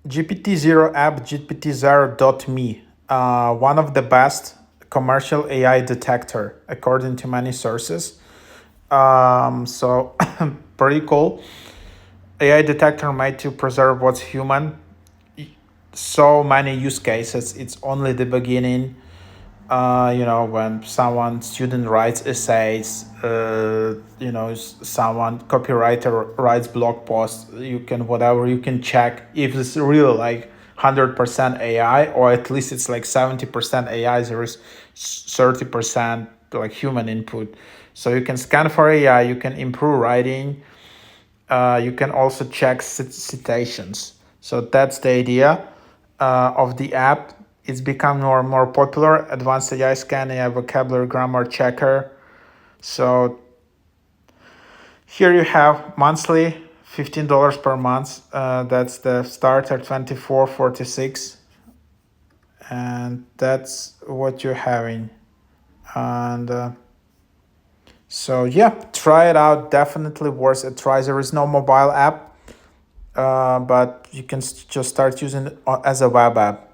GPT Zero app, GPT Zero.me, one of the best commercial AI detector according to many sources. So pretty cool. AI detector made to preserve what's human. So many use cases. It's only the beginning. When student writes essays, someone copywriter writes blog posts, you can check if it's real, like 100% AI, or at least it's like 70% AI. There is 30% like human input. So you can scan for AI, you can improve writing, you can also check citations. So that's the idea of the app. It's become more and more popular. Advanced AI scan, AI vocabulary grammar checker. So here you have monthly, $15 per month. That's the starter, 24.46, and that's what you're having. And so yeah, try it out. Definitely worth a try. There is no mobile app, but you can just start using it as a web app.